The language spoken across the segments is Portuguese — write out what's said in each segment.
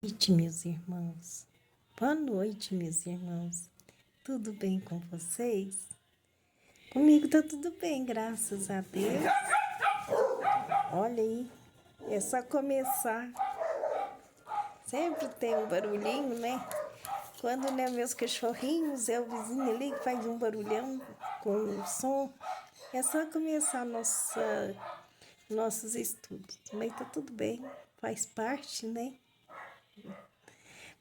Noite, meus irmãos. Boa noite, meus irmãos. Tudo bem com vocês? Comigo tá tudo bem, graças a Deus. Olha aí, é só começar. Sempre tem um barulhinho, né? Quando não é meus cachorrinhos, é o vizinho ali que faz um barulhão com o som. É só começar nossos estudos. Mas tá tudo bem, faz parte, né?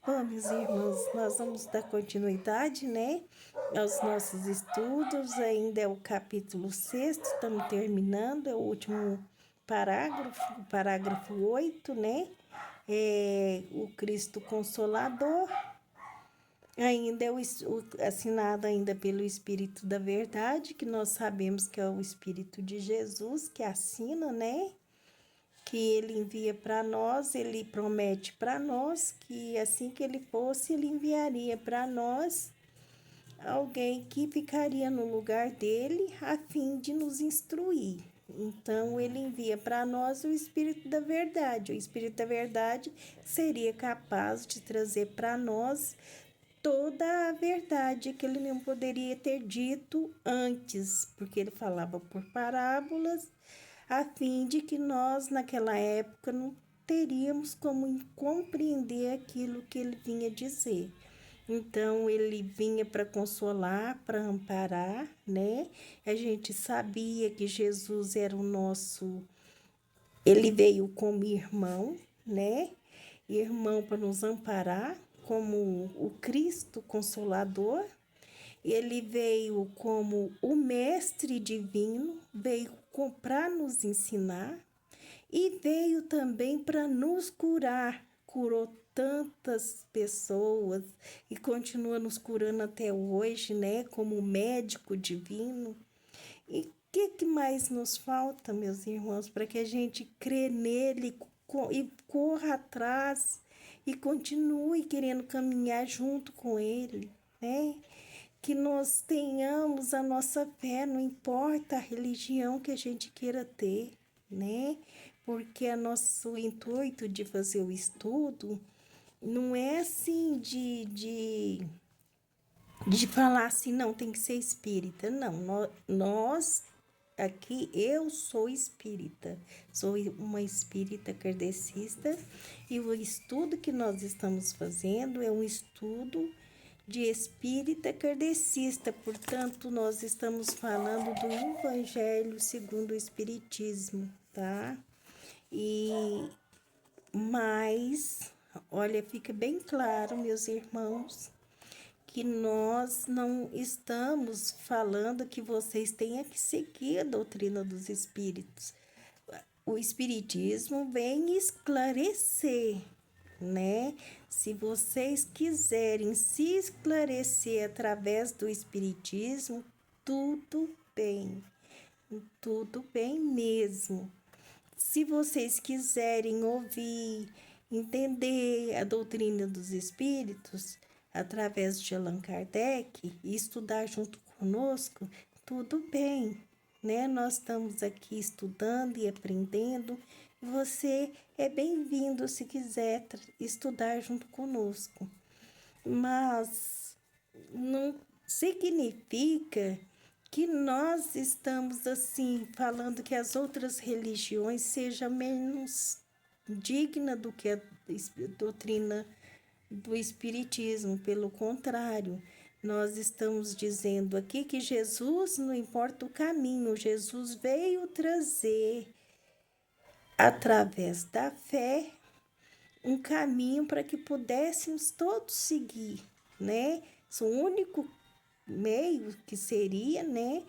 Bom, meus irmãos, nós vamos dar continuidade, né, aos nossos estudos. Ainda é o capítulo 6, estamos terminando, é o último parágrafo, o parágrafo 8, né? É o Cristo Consolador. Ainda é assinado ainda pelo Espírito da Verdade, que nós sabemos que é o Espírito de Jesus que assina, né? Que ele envia para nós, ele promete para nós que assim que ele fosse, ele enviaria para nós alguém que ficaria no lugar dele a fim de nos instruir. Então, ele envia para nós o Espírito da Verdade. O Espírito da Verdade seria capaz de trazer para nós toda a verdade que ele não poderia ter dito antes, porque ele falava por parábolas, a fim de que nós, naquela época, não teríamos como compreender aquilo que ele vinha dizer. Então, ele vinha para consolar, para amparar, né? A gente sabia que Jesus era o nosso. Ele veio como irmão, né? Irmão para nos amparar, como o Cristo Consolador. Ele veio como o Mestre Divino, veio para nos ensinar e veio também para nos curar. Curou tantas pessoas e continua nos curando até hoje, né? Como médico divino. E o que mais nos falta, meus irmãos, para que a gente crê nele e corra atrás e continue querendo caminhar junto com ele, né? Que nós tenhamos a nossa fé, não importa a religião que a gente queira ter, né? Porque o nosso intuito de fazer o estudo não é assim de falar assim, não, tem que ser espírita. Não, nós aqui, eu sou espírita, sou uma espírita kardecista e o estudo que nós estamos fazendo é um estudo de espírita kardecista, portanto, nós estamos falando do Evangelho segundo o Espiritismo, tá? Mas, olha, fica bem claro, meus irmãos, que nós não estamos falando que vocês tenham que seguir a doutrina dos espíritos. O espiritismo vem esclarecer, né? Se vocês quiserem se esclarecer através do espiritismo, tudo bem mesmo. Se vocês quiserem ouvir, entender a doutrina dos espíritos através de Allan Kardec e estudar junto conosco, tudo bem, né? Nós estamos aqui estudando e aprendendo. E você é bem-vindo se quiser estudar junto conosco. Mas não significa que nós estamos assim falando que as outras religiões sejam menos digna do que a doutrina do espiritismo. Pelo contrário, nós estamos dizendo aqui que Jesus, não importa o caminho, Jesus veio trazer através da fé um caminho para que pudéssemos todos seguir, né? O único meio que seria, né,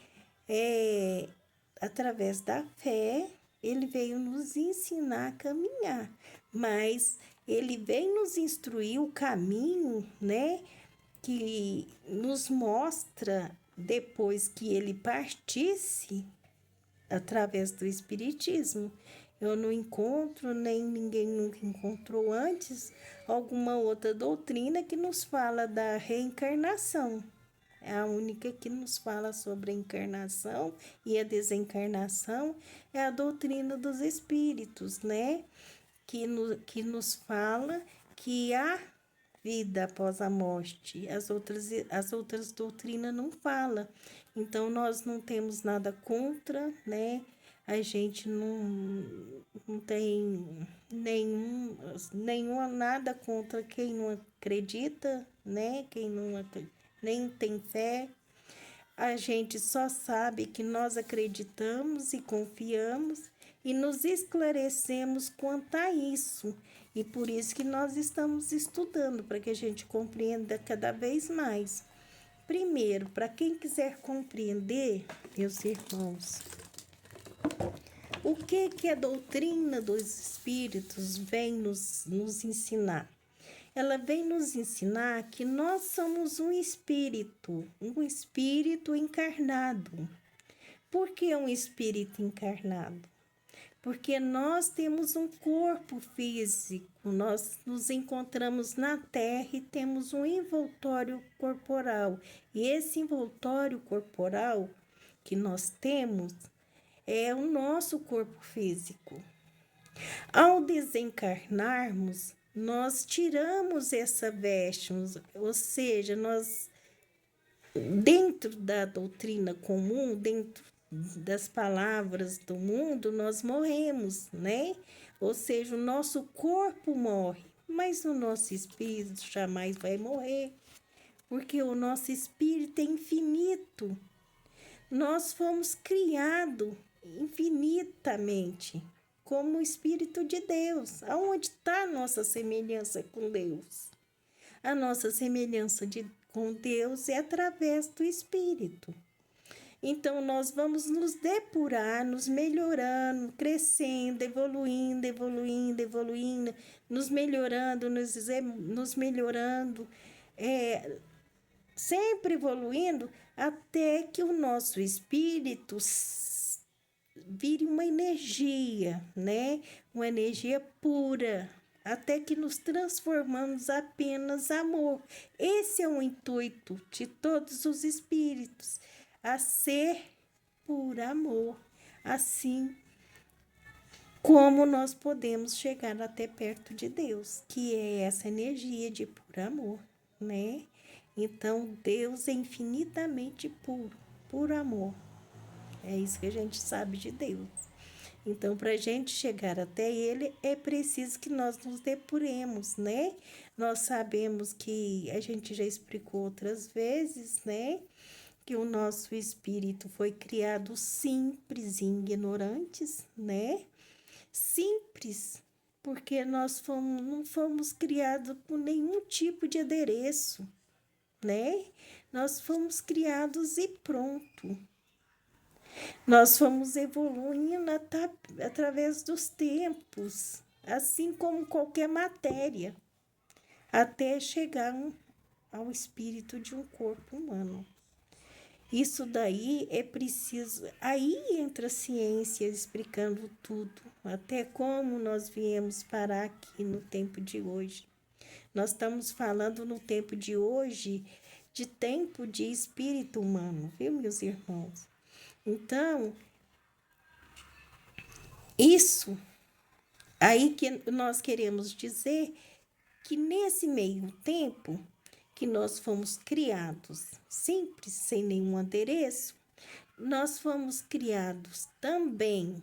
através da fé, ele veio nos ensinar a caminhar, mas ele vem nos instruir o caminho, né, que nos mostra depois que ele partisse através do Espiritismo. Eu não encontro, nem ninguém nunca encontrou antes, alguma outra doutrina que nos fala da reencarnação. É a única que nos fala sobre a encarnação e a desencarnação é a doutrina dos espíritos, né? Que nos fala que há vida após a morte. As outras doutrinas não falam. Então, nós não temos nada contra, né? A gente não tem nenhum nada contra quem não acredita, né? Quem não nem tem fé. A gente só sabe que nós acreditamos e confiamos e nos esclarecemos quanto a isso. E por isso que nós estamos estudando, para que a gente compreenda cada vez mais. Primeiro, para quem quiser compreender, meus irmãos, o que a doutrina dos espíritos vem nos ensinar? Ela vem nos ensinar que nós somos um espírito encarnado. Por que um espírito encarnado? Porque nós temos um corpo físico, nós nos encontramos na Terra e temos um envoltório corporal. E esse envoltório corporal que nós temos é o nosso corpo físico. Ao desencarnarmos, nós tiramos essa veste, ou seja, nós, dentro da doutrina comum, dentro das palavras do mundo, nós morremos, né? Ou seja, o nosso corpo morre, mas o nosso espírito jamais vai morrer, porque o nosso espírito é infinito. Nós fomos criados infinitamente como o Espírito de Deus. Aonde está a nossa semelhança com Deus? A nossa semelhança com Deus é através do Espírito. Então, nós vamos nos depurar, nos melhorando, crescendo, evoluindo, nos melhorando, nos melhorando, sempre evoluindo, até que o nosso espírito vire uma energia, né? Uma energia pura, até que nos transformamos apenas amor. Esse é o intuito de todos os espíritos, a ser por amor. Assim como nós podemos chegar até perto de Deus, que é essa energia de puro amor, né? Então, Deus é infinitamente puro amor. É isso que a gente sabe de Deus. Então, para a gente chegar até Ele, é preciso que nós nos depuremos, né? Nós sabemos que a gente já explicou outras vezes, né? Que o nosso espírito foi criado simples e ignorantes, né? Simples, porque nós não fomos criados com nenhum tipo de adereço, né? Nós fomos criados e pronto. Nós fomos evoluindo através dos tempos, assim como qualquer matéria, até chegar ao espírito de um corpo humano. Isso daí é preciso. Aí entra a ciência explicando tudo, até como nós viemos parar aqui no tempo de hoje. Nós estamos falando no tempo de hoje, de tempo de espírito humano, viu, meus irmãos? Então, isso aí que nós queremos dizer que nesse meio tempo que nós fomos criados simples, sem nenhum adereço, nós fomos criados também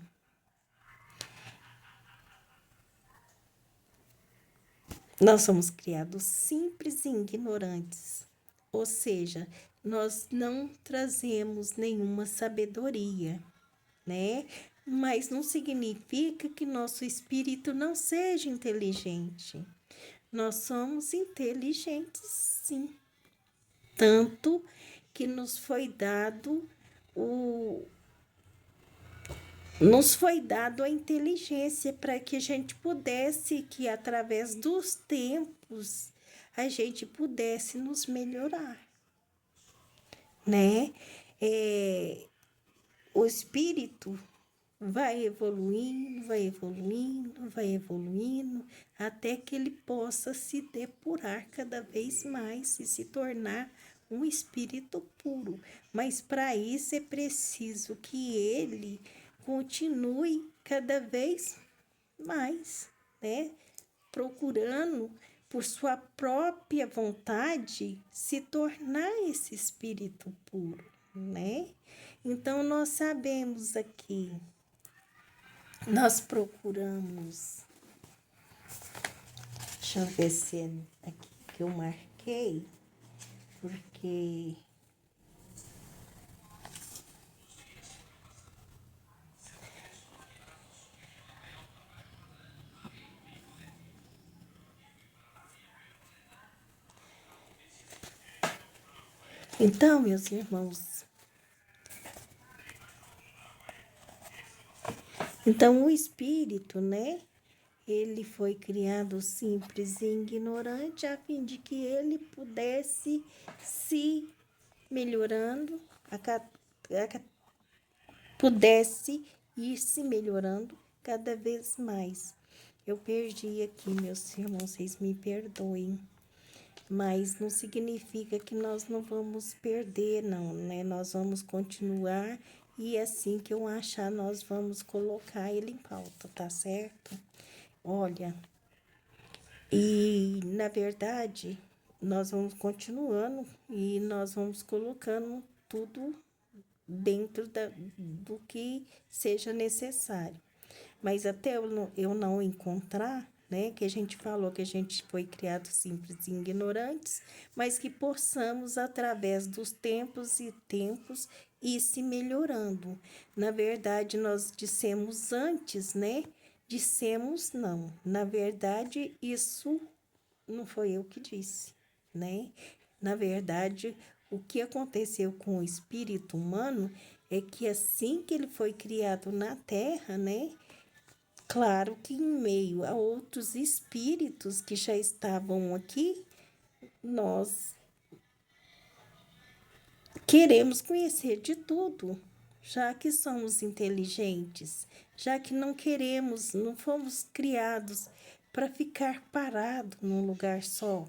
simples e ignorantes, ou seja, nós não trazemos nenhuma sabedoria, né? Mas não significa que nosso espírito não seja inteligente. Nós somos inteligentes, sim. Tanto que nos foi dado a inteligência para que a gente pudesse, que através dos tempos, a gente pudesse nos melhorar, né? O espírito vai evoluindo, até que ele possa se depurar cada vez mais e se tornar um espírito puro. Mas para isso é preciso que ele continue cada vez mais, né? Procurando por sua própria vontade, se tornar esse espírito puro, né? Então, nós sabemos aqui, nós procuramos, deixa eu ver se é aqui que eu marquei, porque então, meus irmãos, então o espírito, né? Ele foi criado simples e ignorante a fim de que ele pudesse se melhorando, pudesse ir se melhorando cada vez mais. Eu perdi aqui, meus irmãos, vocês me perdoem. Mas não significa que nós não vamos perder, não, né? Nós vamos continuar e assim que eu achar, nós vamos colocar ele em pauta, tá certo? Olha, e na verdade, nós vamos continuando e nós vamos colocando tudo dentro do que seja necessário. Mas até eu não encontrar, né, que a gente falou que a gente foi criado simples e ignorantes, mas que possamos, através dos tempos e tempos, ir se melhorando. Na verdade, nós dissemos antes, né? Dissemos não. Na verdade, isso não foi eu que disse, né? Na verdade, o que aconteceu com o espírito humano é que assim que ele foi criado na Terra, né? Claro que em meio a outros espíritos que já estavam aqui, nós queremos conhecer de tudo, já que somos inteligentes, já que não queremos, não fomos criados para ficar parado num lugar só,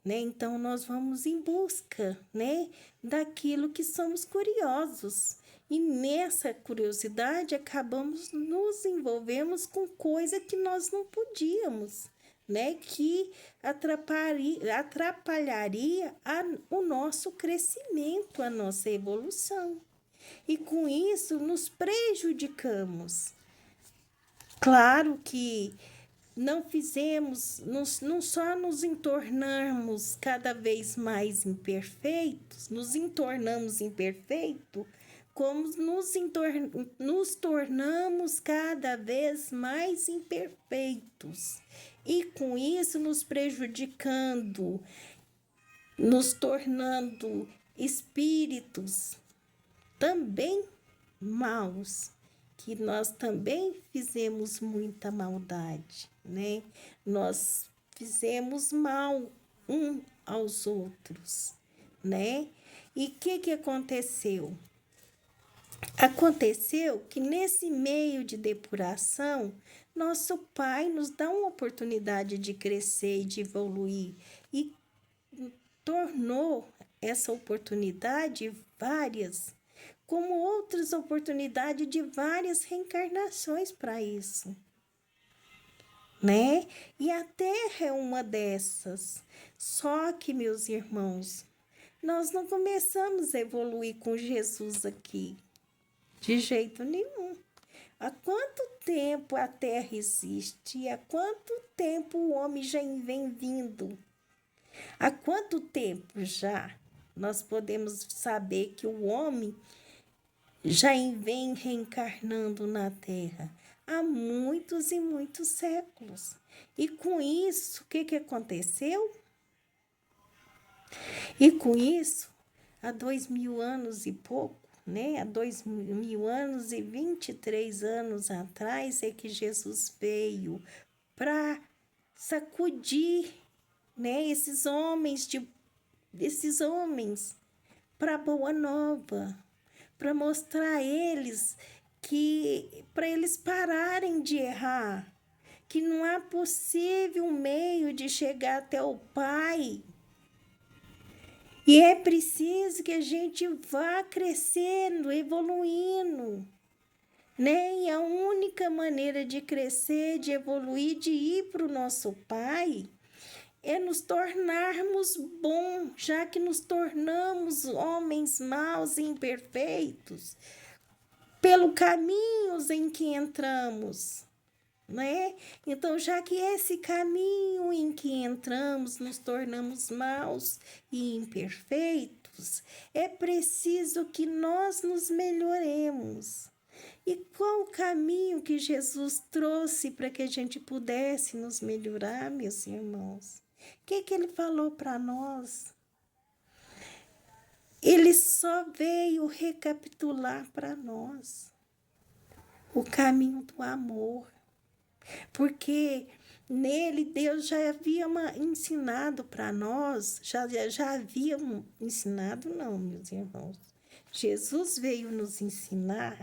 né? Então nós vamos em busca, né, daquilo que somos curiosos. E nessa curiosidade acabamos nos envolvemos com coisa que nós não podíamos, né? Que atrapalharia o nosso crescimento, a nossa evolução. E com isso nos prejudicamos. Claro que não fizemos, não só nos entornamos cada vez mais imperfeitos, nos entornamos imperfeitos, como nos tornamos cada vez mais imperfeitos. E com isso nos prejudicando, nos tornando espíritos também maus, que nós também fizemos muita maldade, né? Nós fizemos mal um aos outros, né? E o que aconteceu? Aconteceu que nesse meio de depuração, nosso Pai nos dá uma oportunidade de crescer e de evoluir e tornou essa oportunidade várias, como outras oportunidades de várias reencarnações para isso, né? E a Terra é uma dessas. Só que, meus irmãos, nós não começamos a evoluir com Jesus aqui, de jeito nenhum. Há quanto tempo a Terra existe? Há quanto tempo o homem já vem vindo? Há quanto tempo já nós podemos saber que o homem já vem reencarnando na Terra? Há muitos e muitos séculos. E com isso, o que aconteceu? E com isso, há 2000 anos e pouco, né? Há 2000 anos e 23 anos atrás é que Jesus veio para sacudir, né, esses homens para a boa nova, para mostrar a eles que para eles pararem de errar, que não há possível meio de chegar até o Pai. E é preciso que a gente vá crescendo, evoluindo, né? E a única maneira de crescer, de evoluir, de ir para o nosso Pai é nos tornarmos bons, já que nos tornamos homens maus e imperfeitos, pelo caminhos em que entramos, né? Então, já que esse caminho em que entramos nos tornamos maus e imperfeitos, é preciso que nós nos melhoremos. E qual o caminho que Jesus trouxe para que a gente pudesse nos melhorar, meus irmãos? O que ele falou para nós? Ele só veio recapitular para nós o caminho do amor, porque nele Deus já havia ensinado para nós, já havia ensinado, não, meus irmãos. Jesus veio nos ensinar,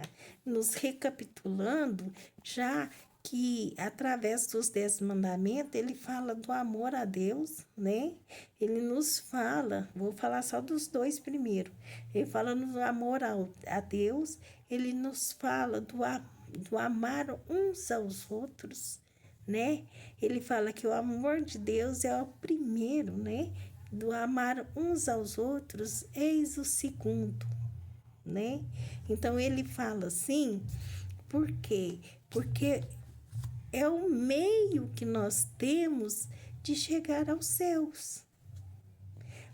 nos recapitulando, já que através dos 10 mandamentos, ele fala do amor a Deus, né? Ele nos fala, vou falar só dos 2 primeiro. Ele fala do amor a Deus, ele nos fala do amar uns aos outros, né? Ele fala que o amor de Deus é o primeiro, né? Do amar uns aos outros, eis o segundo, né? Então ele fala assim, por quê? Porque é o meio que nós temos de chegar aos céus.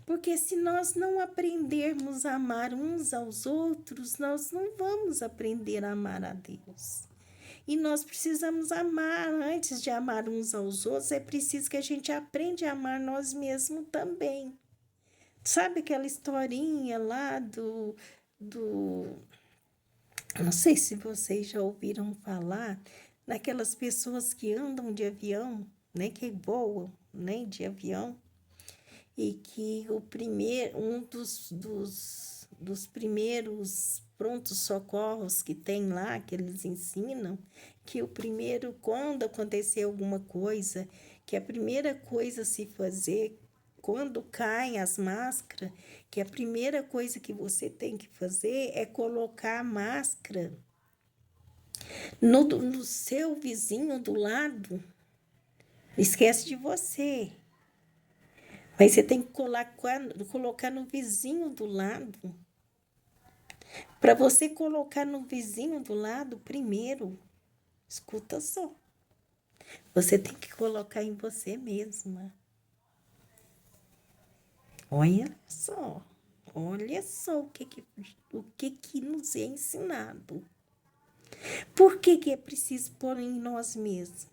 Porque se nós não aprendermos a amar uns aos outros, nós não vamos aprender a amar a Deus. E nós precisamos amar, antes de amar uns aos outros, é preciso que a gente aprenda a amar nós mesmos também. Sabe aquela historinha lá não sei se vocês já ouviram falar naquelas pessoas que andam de avião, né, que voam, né, de avião, e que um dos primeiros prontos socorros que tem lá, que eles ensinam, que o primeiro, quando acontecer alguma coisa, que a primeira coisa a se fazer, quando caem as máscaras, que a primeira coisa que você tem que fazer é colocar a máscara no seu vizinho do lado. Esquece de você. Mas você tem que colocar no vizinho do lado. Para você colocar no vizinho do lado, primeiro, escuta só. Você tem que colocar em você mesma. Olha só o que nos é ensinado. Por que é preciso pôr em nós mesmos?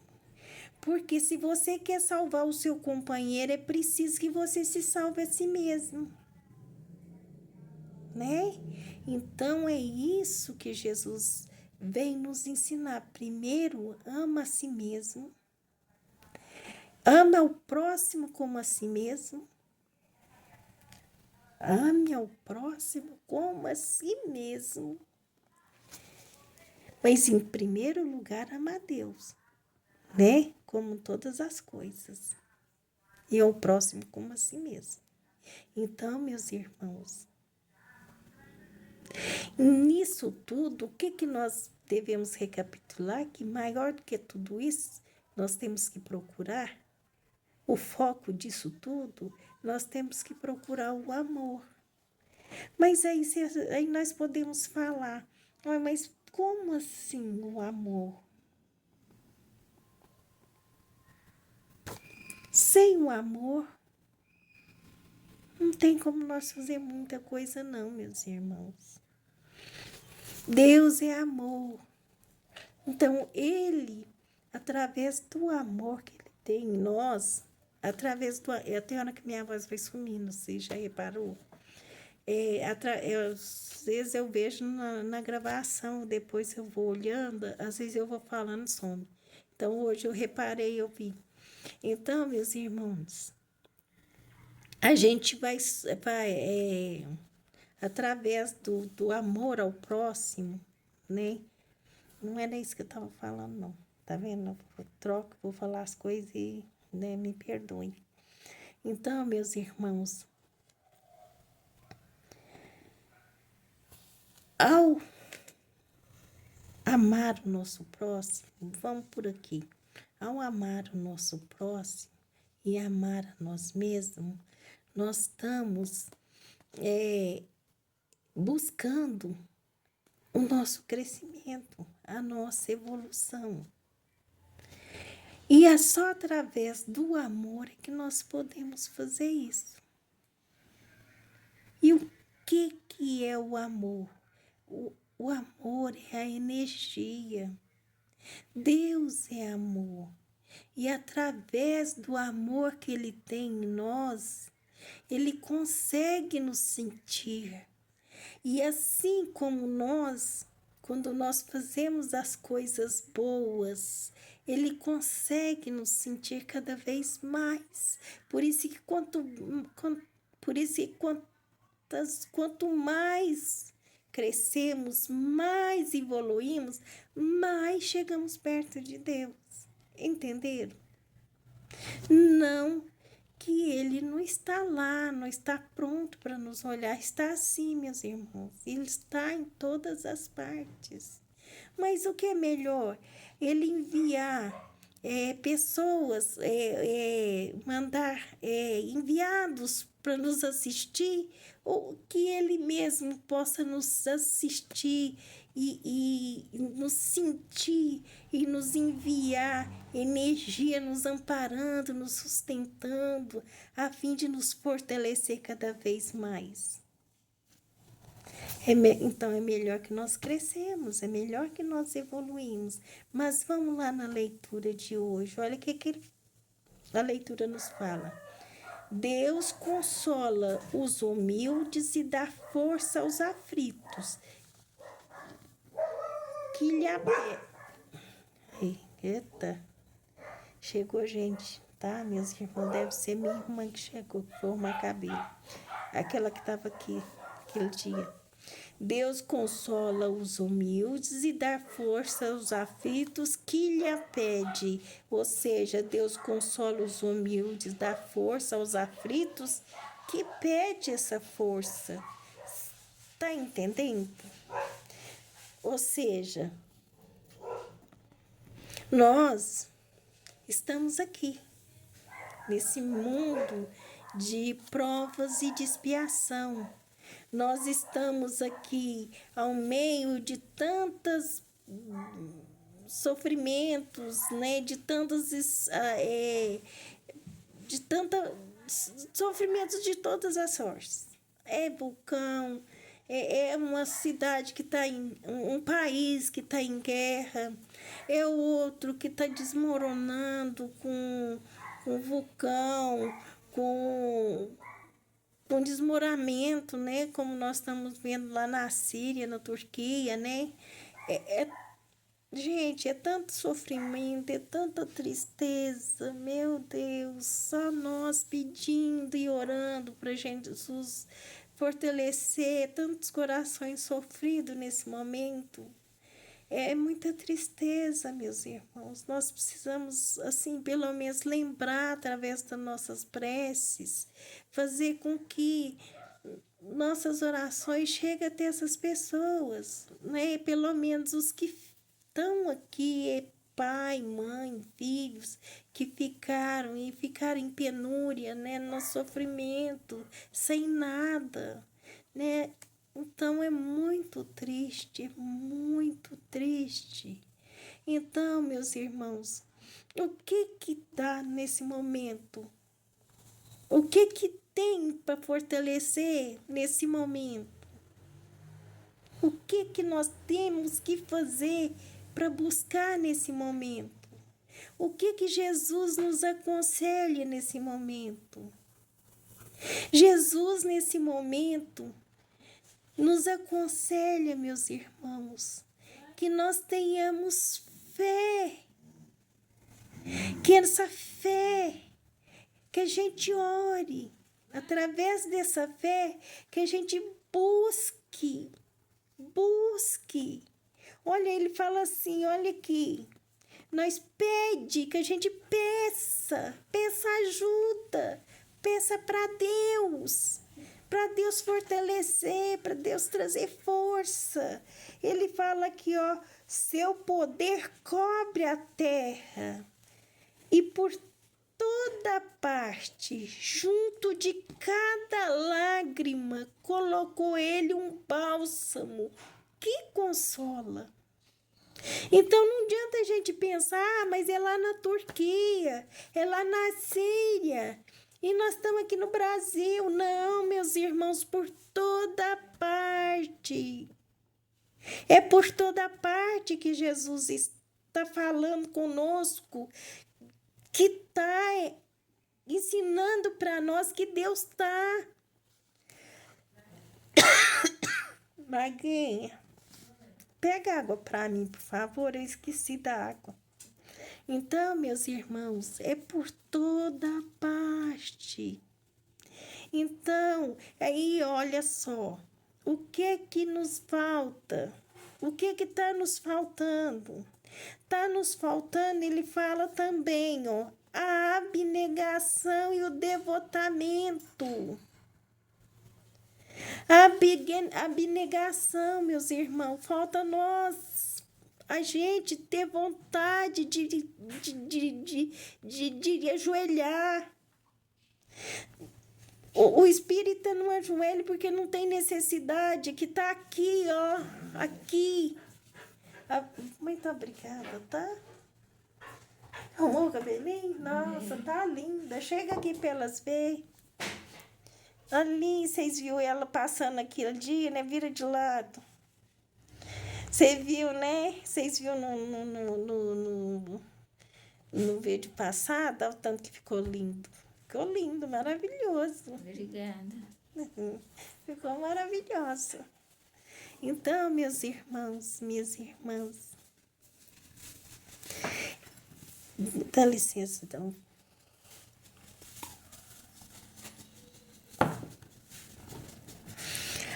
Porque se você quer salvar o seu companheiro, é preciso que você se salve a si mesmo, né? Então, é isso que Jesus vem nos ensinar. Primeiro, ama a si mesmo. Ama o próximo como a si mesmo. Ame ao próximo como a si mesmo. Mas, em primeiro lugar, ama a Deus, né? Como todas as coisas. E ao próximo como a si mesmo. Então, meus irmãos, nisso tudo, o que nós devemos recapitular? Que maior do que tudo isso, nós temos que procurar o foco disso tudo, nós temos que procurar o amor. Mas aí nós podemos falar, mas como assim o amor? Sem o amor, não tem como nós fazer muita coisa não, meus irmãos. Deus é amor. Então, Ele, através do amor que Ele tem em nós, até a hora que minha voz vai sumindo, você já reparou? Às vezes eu vejo na gravação, depois eu vou olhando, às vezes eu vou falando, some. Então, hoje eu reparei, eu vi. Então, meus irmãos, a gente vai através do amor ao próximo, né? Não era isso que eu estava falando, não. Tá vendo? Eu troco, vou falar as coisas e, né, me perdoem. Então, meus irmãos, ao amar o nosso próximo, vamos por aqui. Ao amar o nosso próximo, e amar a nós mesmos, nós estamos buscando o nosso crescimento, a nossa evolução. E é só através do amor que nós podemos fazer isso. E o que é o amor? O amor é a energia. Deus é amor. E através do amor que Ele tem em nós, Ele consegue nos sentir. E assim como nós, quando nós fazemos as coisas boas, Ele consegue nos sentir cada vez mais. Por isso que quanto mais crescemos, mais evoluímos, mais chegamos perto de Deus. Entenderam? Não que Ele não está lá, não está pronto para nos olhar. Está sim, meus irmãos. Ele está em todas as partes. Mas o que é melhor? Ele enviar pessoas, mandar enviados para nos assistir, ou que Ele mesmo possa nos assistir e nos sentir e nos enviar energia, nos amparando, nos sustentando, a fim de nos fortalecer cada vez mais. Então é melhor que nós crescemos, é melhor que nós evoluímos. Mas vamos lá na leitura de hoje. Olha o que a leitura nos fala. Deus consola os humildes e dá força aos aflitos. Que lhe Eita, chegou gente, tá? Meus irmãos, deve ser minha irmã que chegou, que foi arrumar cabelo. Aquela que estava aqui, aquele dia. Deus consola os humildes e dá força aos aflitos que lhe pede. Ou seja, Deus consola os humildes, dá força aos aflitos que pede essa força. Tá entendendo? Ou seja, nós estamos aqui, nesse mundo de provas e de expiação. Nós estamos aqui ao meio de tantos sofrimentos, né? De tantos sofrimentos de todas as sortes. É vulcão, é uma cidade que está em um país que está em guerra, é o outro que está desmoronando com vulcão, com desmoronamento, né? Como nós estamos vendo lá na Síria, na Turquia, né? Gente, é tanto sofrimento, é tanta tristeza, meu Deus, só nós pedindo e orando para Jesus fortalecer tantos corações sofridos nesse momento. É muita tristeza, meus irmãos. Nós precisamos, assim, pelo menos lembrar através das nossas preces, fazer com que nossas orações cheguem até essas pessoas, né? Pelo menos os que estão aqui, pai, mãe, filhos, que ficaram em penúria, né? No sofrimento, sem nada, né? Então, é muito triste, muito triste. Então, meus irmãos, o que dá nesse momento? O que tem para fortalecer nesse momento? O que nós temos que fazer para buscar nesse momento? O que Jesus nos aconselha nesse momento? Jesus, nesse momento, nos aconselha, meus irmãos, que nós tenhamos fé, que essa fé, que a gente ore, através dessa fé, que a gente busque. Olha, ele fala assim, olha aqui, nós que a gente peça ajuda, peça para Deus fortalecer, para Deus trazer força. Ele fala aqui, ó, seu poder cobre a terra e por toda parte, junto de cada lágrima, colocou ele um bálsamo que consola. Então não adianta a gente pensar, mas é lá na Turquia, é lá na Síria, e nós estamos aqui no Brasil. Não, meus irmãos, por toda parte. É por toda parte que Jesus está falando conosco, que está ensinando para nós que Deus está. Maguinha, pega água para mim, por favor, eu esqueci da água. Então, meus irmãos, é por toda parte. Então, aí olha só, o que é que nos falta? O que está nos faltando? Está nos faltando, ele fala também, ó, a abnegação e o devotamento. A abnegação, meus irmãos, falta nós, a gente ter vontade de ajoelhar. O espírita não ajoelha porque não tem necessidade, que está aqui, ó, aqui. Muito obrigada, tá? Arrumou o cabelinho? Nossa, tá linda. Chega aqui pra elas verem. Ali, vocês viram ela passando aquele dia, né? Vira de lado. Você viu, né? Vocês viram no vídeo passado, olha o tanto que ficou lindo. Ficou lindo, maravilhoso. Obrigada. Ficou maravilhoso. Então, meus irmãos, minhas irmãs, dá licença, então.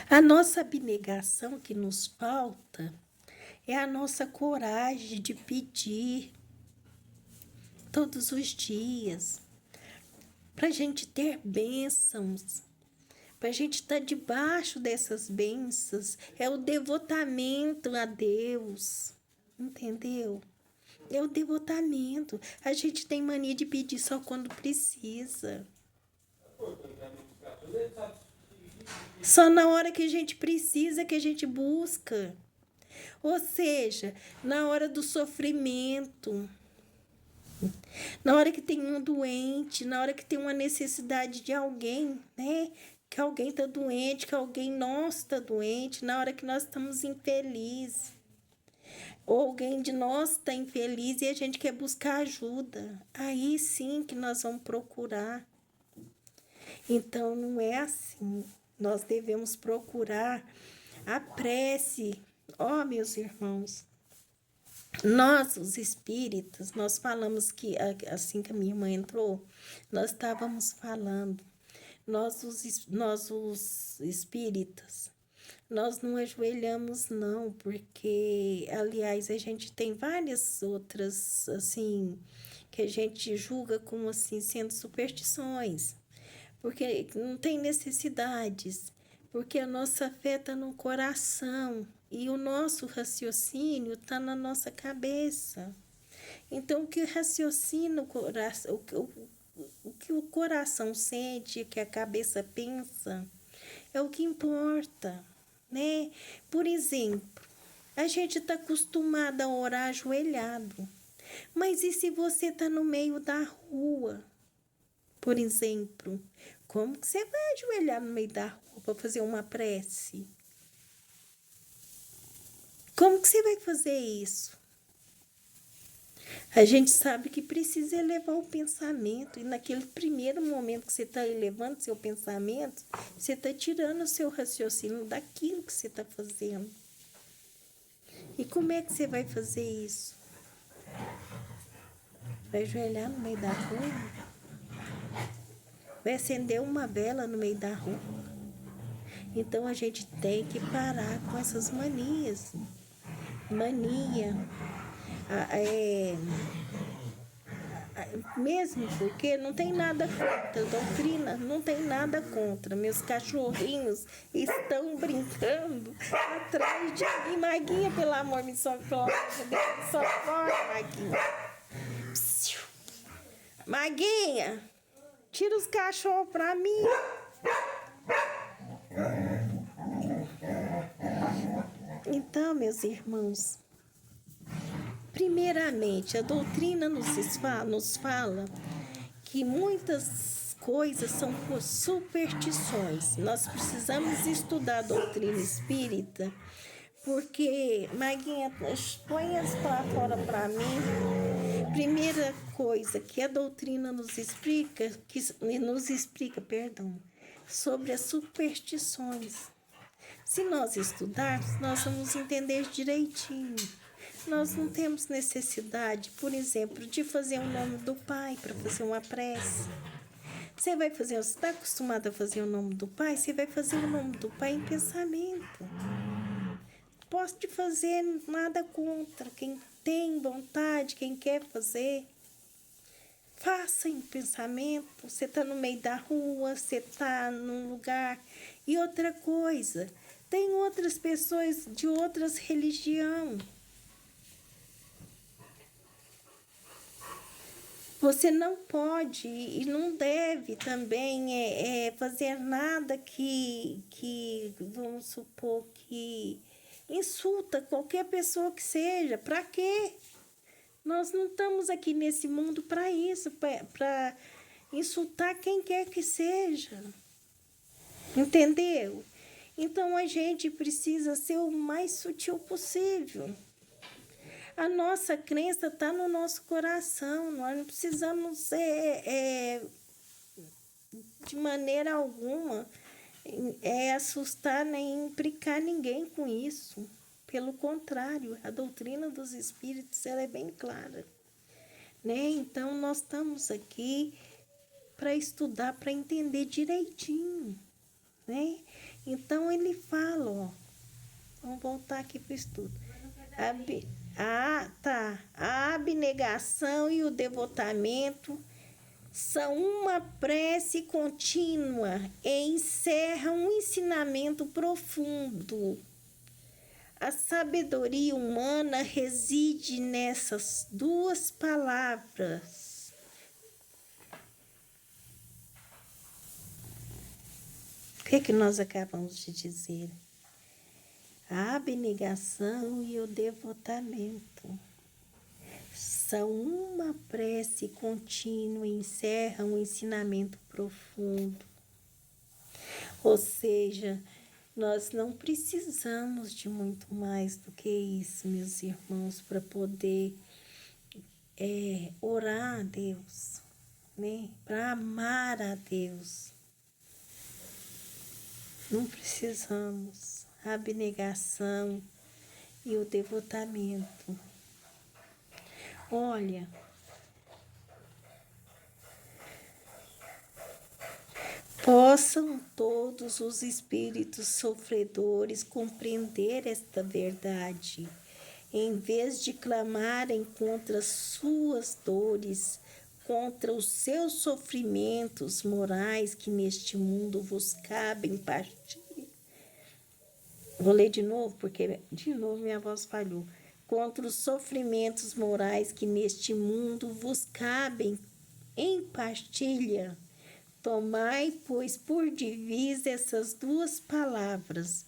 A nossa abnegação que nos falta é a nossa coragem de pedir todos os dias, para a gente ter bênçãos, para a gente estar debaixo dessas bênçãos, é o devotamento a Deus, entendeu? É o devotamento. A gente tem mania de pedir só quando precisa. Só na hora que a gente precisa que a gente busca. Ou seja, na hora do sofrimento, na hora que tem um doente, na hora que tem uma necessidade de alguém, né? Que alguém está doente, que alguém nosso está doente, na hora que nós estamos infelizes. Ou alguém de nós está infeliz e a gente quer buscar ajuda. Aí sim que nós vamos procurar. Então, não é assim. Nós devemos procurar a prece. Ó, meus irmãos, nós, os espíritas, nós falamos que, assim que a minha irmã entrou, nós estávamos falando, nós os espíritas, nós não ajoelhamos não, porque, aliás, a gente tem várias outras, assim, que a gente julga como, assim, sendo superstições, porque não tem necessidades, porque a nossa fé está no coração e o nosso raciocínio está na nossa cabeça. Então, o que raciocina o coração, o que o coração sente, o que a cabeça pensa, é o que importa, né? Por exemplo, a gente está acostumado a orar ajoelhado, mas e se você está no meio da rua? Por exemplo, como que você vai ajoelhar no meio da rua para fazer uma prece? Como que você vai fazer isso? A gente sabe que precisa elevar o pensamento, e naquele primeiro momento que você está elevando seu pensamento, você está tirando o seu raciocínio daquilo que você está fazendo. E como é que você vai fazer isso? Vai ajoelhar no meio da rua? Vai acender uma vela no meio da rua? Então, a gente tem que parar com essas manias. Mania. Mesmo porque não tem nada contra, doutrina não tem nada contra. Meus cachorrinhos estão brincando atrás de mim. Maguinha, pelo amor, me socorre, Maguinha. Maguinha, tira os cachorros pra mim. Então, meus irmãos, primeiramente, a doutrina nos fala que muitas coisas são por superstições. Nós precisamos estudar a doutrina espírita, porque, Maguinha, põe as para fora para mim. Primeira coisa que a doutrina nos explica, sobre as superstições. Se nós estudarmos, nós vamos entender direitinho. Nós não temos necessidade, por exemplo, de fazer o nome do Pai para fazer uma prece. Você está acostumado a fazer o nome do Pai? Você vai fazer o nome do Pai em pensamento. Pode fazer, nada contra. Quem tem vontade, quem quer fazer, faça em pensamento. Você está no meio da rua, você está num lugar. E outra coisa, tem outras pessoas de outras religiões. Você não pode e não deve também fazer nada que, vamos supor, que insulta qualquer pessoa que seja. Para quê? Nós não estamos aqui nesse mundo para isso, para insultar quem quer que seja. Entendeu? Então, a gente precisa ser o mais sutil possível. A nossa crença está no nosso coração. Nós não precisamos, de maneira alguma, assustar nem implicar ninguém com isso. Pelo contrário, a doutrina dos espíritos ela é bem clara, né? Então, nós estamos aqui para estudar, para entender direitinho, né? Então, ele fala, ó, vamos voltar aqui para o estudo. A abnegação e o devotamento são uma prece contínua e encerram um ensinamento profundo. A sabedoria humana reside nessas duas palavras. O que nós acabamos de dizer? A abnegação e o devotamento são uma prece contínua e encerram um ensinamento profundo. Ou seja, nós não precisamos de muito mais do que isso, meus irmãos, para poder orar a Deus, né? Para amar a Deus. Não precisamos. A abnegação e o devotamento. Olha, possam todos os espíritos sofredores compreender esta verdade, em vez de clamarem contra suas dores, contra os seus sofrimentos morais que neste mundo vos cabem partir. Vou ler de novo, porque de novo minha voz falhou. Contra os sofrimentos morais que neste mundo vos cabem em partilha. Tomai, pois, por divisa essas duas palavras,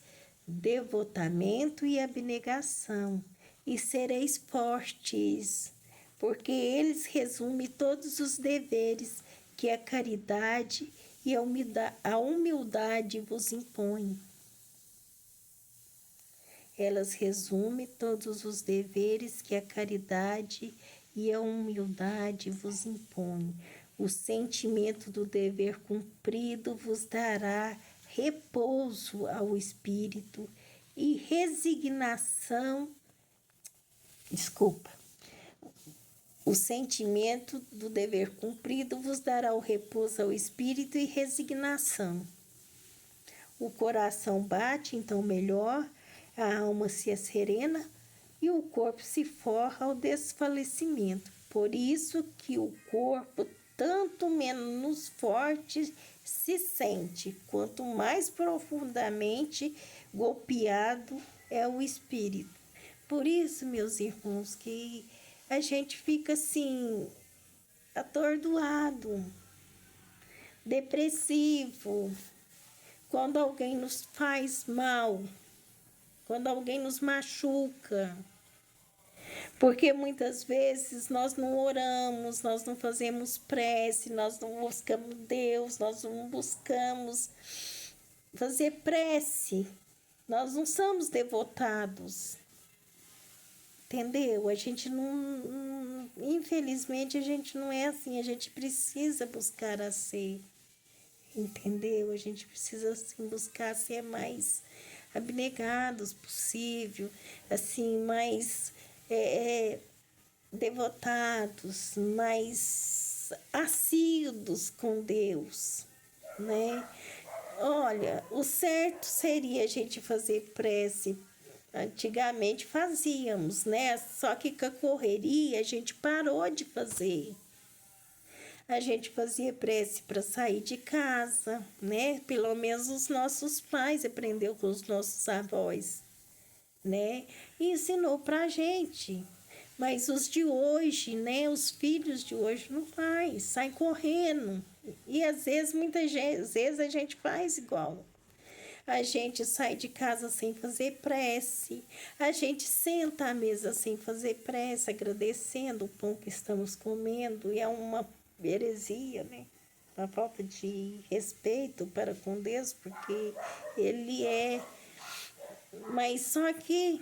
devotamento e abnegação, e sereis fortes, porque eles resumem todos os deveres que a caridade e a humildade vos impõem. Elas resumem todos os deveres que a caridade e a humildade vos impõem. O sentimento do dever cumprido vos dará repouso ao espírito e resignação. O sentimento do dever cumprido vos dará o repouso ao espírito e resignação. O coração bate, então, melhor, a alma se serena e o corpo se forra ao desfalecimento. Por isso que o corpo tanto menos forte se sente, quanto mais profundamente golpeado é o espírito. Por isso, meus irmãos, que a gente fica assim, atordoado, depressivo, quando alguém nos faz mal, quando alguém nos machuca. Porque muitas vezes nós não oramos, nós não fazemos prece, nós não buscamos Deus, nós não buscamos fazer prece. Nós não somos devotados. Entendeu? A gente não. Infelizmente, a gente não é assim. A gente precisa buscar a ser. Entendeu? A gente precisa assim, buscar ser mais abnegados possível, assim, mais devotados, mais assíduos com Deus, né? Olha, o certo seria a gente fazer prece. Antigamente fazíamos, né? Só que com a correria a gente parou de fazer. A gente fazia prece para sair de casa, né? Pelo menos os nossos pais aprenderam com os nossos avós, né? E ensinou para a gente. Mas os de hoje, né? Os filhos de hoje não fazem, saem correndo. E às vezes, muitas vezes a gente faz igual. A gente sai de casa sem fazer prece. A gente senta à mesa sem fazer prece, agradecendo o pão que estamos comendo. E é uma heresia, né? Uma falta de respeito para com Deus, porque Ele é. Mas só que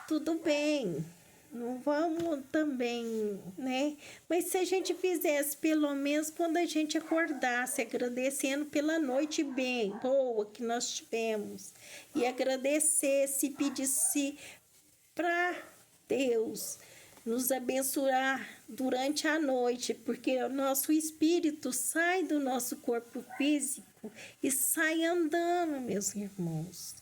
tudo bem. Não vamos também, né? Mas se a gente fizesse, pelo menos quando a gente acordasse, agradecendo pela noite bem, boa que nós tivemos, e agradecesse, pedisse para Deus nos abençoar durante a noite, porque o nosso espírito sai do nosso corpo físico e sai andando, meus irmãos.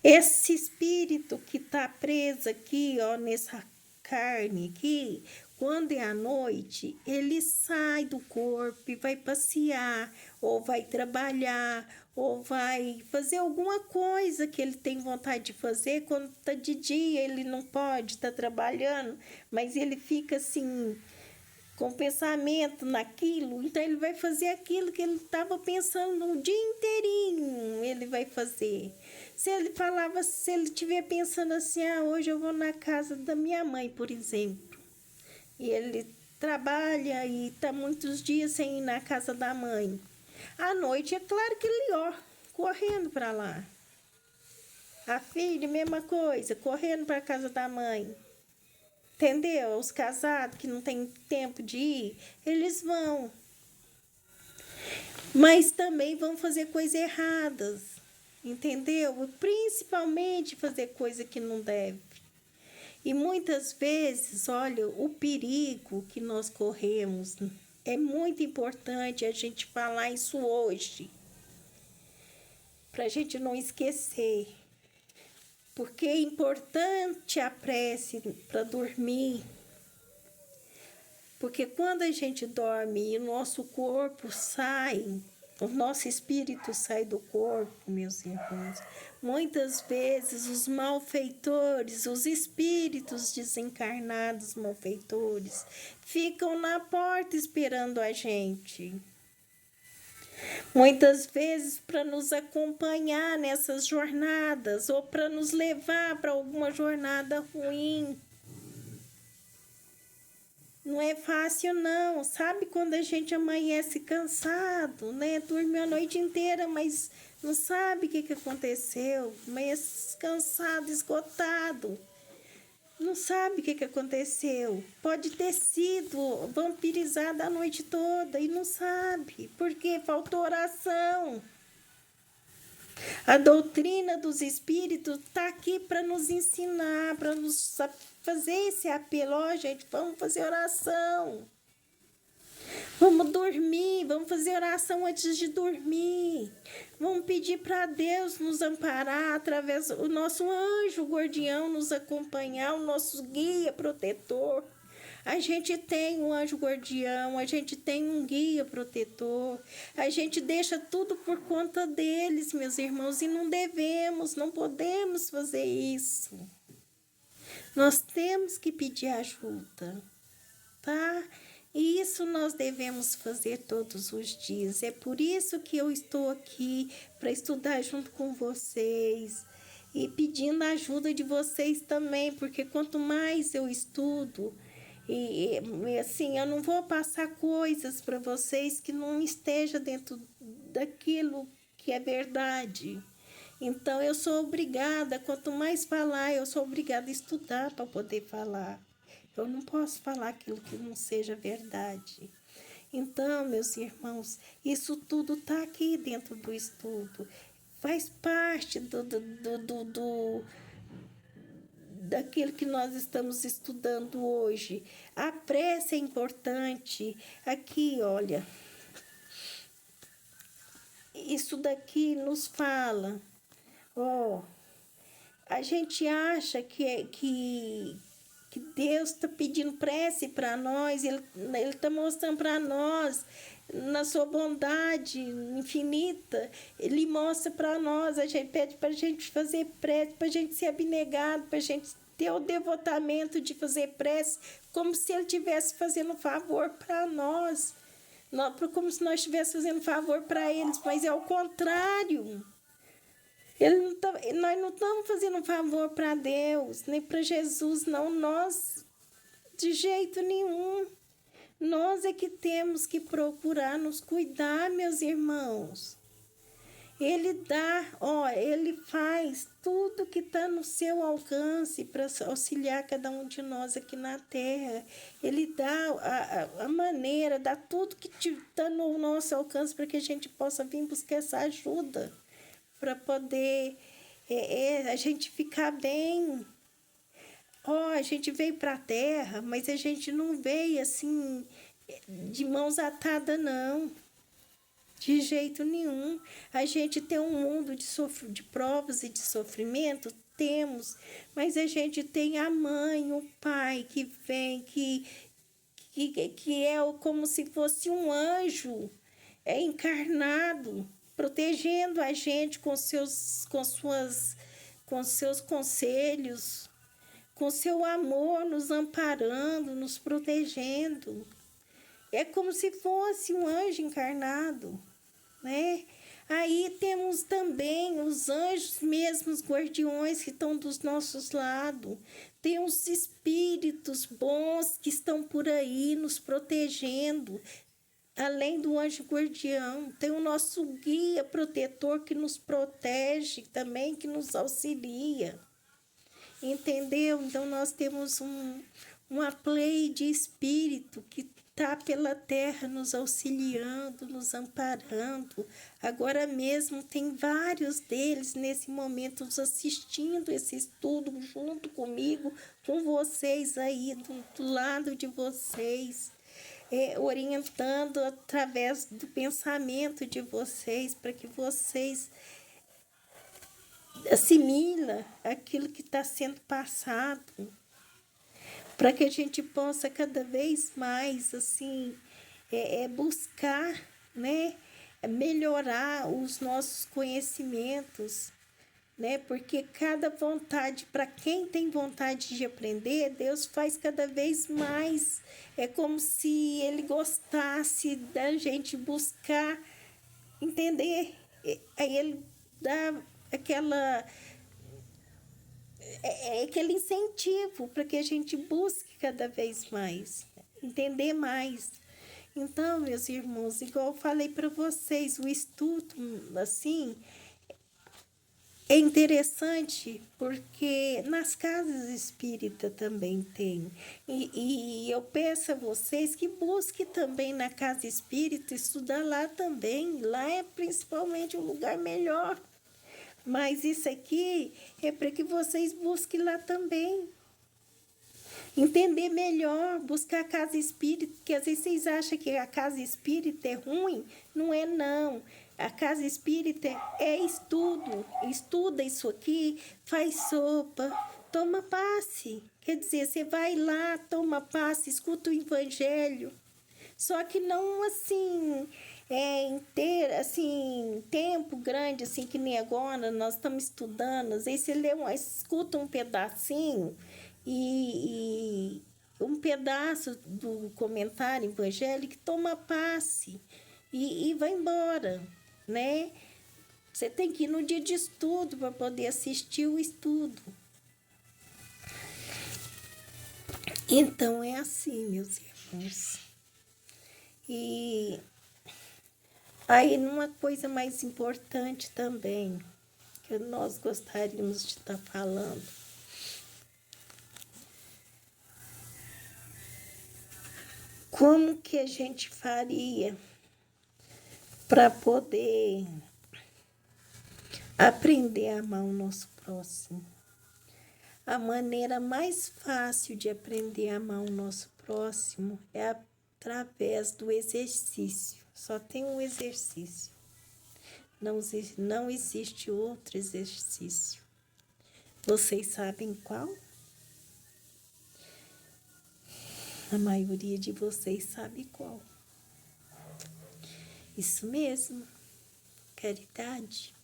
Esse espírito que está preso aqui, ó, nessa carne aqui, quando é à noite, ele sai do corpo e vai passear, ou vai trabalhar, ou vai fazer alguma coisa que ele tem vontade de fazer. Quando está de dia, ele não pode estar trabalhando, mas ele fica assim, com pensamento naquilo, então ele vai fazer aquilo que ele estava pensando o dia inteirinho, ele vai fazer. Se ele falava, se ele estiver pensando assim, hoje eu vou na casa da minha mãe, por exemplo, e ele trabalha e está muitos dias sem ir na casa da mãe, à noite é claro que ele, correndo para lá. A filha, mesma coisa, correndo para a casa da mãe. Entendeu? Os casados que não têm tempo de ir, eles vão. Mas também vão fazer coisas erradas. Entendeu? Principalmente fazer coisa que não deve. E muitas vezes, olha, o perigo que nós corremos, é muito importante a gente falar isso hoje. Para a gente não esquecer. Porque é importante a prece para dormir. Porque quando a gente dorme e o nosso corpo sai, o nosso espírito sai do corpo, meus irmãos, muitas vezes os malfeitores, os espíritos desencarnados malfeitores, ficam na porta esperando a gente. Muitas vezes para nos acompanhar nessas jornadas ou para nos levar para alguma jornada ruim. Não é fácil não, sabe quando a gente amanhece cansado, né? Dormiu a noite inteira, mas não sabe o que aconteceu. Amanhece cansado, esgotado. Não sabe o que aconteceu. Pode ter sido vampirizado a noite toda e não sabe, porque faltou oração. A doutrina dos espíritos está aqui para nos ensinar, para nos fazer esse apelo. Gente, vamos fazer oração. Vamos dormir, vamos fazer oração antes de dormir. Vamos pedir para Deus nos amparar através do nosso anjo guardião, nos acompanhar, o nosso guia protetor. A gente tem um anjo guardião, a gente tem um guia protetor, a gente deixa tudo por conta deles, meus irmãos, e não devemos, não podemos fazer isso. Nós temos que pedir ajuda. tá? E isso nós devemos fazer todos os dias. É por isso que eu estou aqui, para estudar junto com vocês e pedindo a ajuda de vocês também, porque quanto mais eu estudo, assim, eu não vou passar coisas para vocês que não esteja dentro daquilo que é verdade. Então eu sou obrigada, quanto mais falar, eu sou obrigada a estudar para poder falar. Eu não posso falar aquilo que não seja verdade. Então, meus irmãos, isso tudo está aqui dentro do estudo. Faz parte daquilo que nós estamos estudando hoje. A prece é importante. Aqui, olha, isso daqui nos fala. Ó, a gente acha que Deus está pedindo prece para nós, Ele está mostrando para nós, na sua bondade infinita, Ele mostra para nós, a gente pede para a gente fazer prece, para a gente ser abnegado, para a gente ter o devotamento de fazer prece, como se Ele estivesse fazendo um favor para nós, como se nós estivéssemos fazendo um favor para eles, mas é o contrário. Nós não estamos fazendo um favor para Deus, nem para Jesus, não. Nós, de jeito nenhum. Nós é que temos que procurar nos cuidar, meus irmãos. Ele dá, Ele faz tudo que está no seu alcance para auxiliar cada um de nós aqui na terra. Ele dá a maneira, dá tudo que está no nosso alcance para que a gente possa vir buscar essa ajuda, para poder a gente ficar bem. A gente veio para a terra, mas a gente não veio assim de mãos atadas, não. De jeito nenhum. A gente tem um mundo de provas e de sofrimento, temos, mas a gente tem a mãe, o pai que vem, que é como se fosse um anjo encarnado, protegendo a gente com seus conselhos, com seu amor, nos amparando, nos protegendo. É como se fosse um anjo encarnado, né? Aí temos também os anjos mesmos, guardiões que estão dos nossos lados. Tem os espíritos bons que estão por aí nos protegendo. Além do anjo guardião, tem o nosso guia protetor que nos protege também, que nos auxilia. Entendeu? Então, nós temos uma play de espírito que está pela terra nos auxiliando, nos amparando. Agora mesmo tem vários deles nesse momento assistindo esse estudo junto comigo, com vocês aí, do lado de vocês. Orientando através do pensamento de vocês, para que vocês assimilem aquilo que está sendo passado, para que a gente possa cada vez mais assim buscar, né, melhorar os nossos conhecimentos, né? Porque cada vontade, para quem tem vontade de aprender, Deus faz cada vez mais. É como se Ele gostasse da gente buscar entender. Aí Ele dá aquele incentivo para que a gente busque cada vez mais, entender mais. Então, meus irmãos, igual eu falei para vocês, o estudo, assim, é interessante porque nas casas espíritas também tem. E eu peço a vocês que busquem também na casa espírita, estudar lá também. Lá é principalmente um lugar melhor. Mas isso aqui é para que vocês busquem lá também. Entender melhor, buscar a casa espírita, porque às vezes vocês acham que a casa espírita é ruim. Não é, não. A casa espírita é estudo. Estuda isso aqui, faz sopa, toma passe. Quer dizer, você vai lá, toma passe, escuta o evangelho. Só que não assim, inteiro, assim, tempo grande, assim, que nem agora, nós estamos estudando. Às vezes você escuta um pedacinho um pedaço do comentário evangélico, toma passe e vai embora, né? Você tem que ir no dia de estudo para poder assistir o estudo. Então, é assim, meus irmãos. E aí, uma coisa mais importante também, que nós gostaríamos de estar falando. Como que a gente faria para poder aprender a amar o nosso próximo? A maneira mais fácil de aprender a amar o nosso próximo é através do exercício. Só tem um exercício. Não existe outro exercício. Vocês sabem qual? A maioria de vocês sabe qual. Isso mesmo, caridade.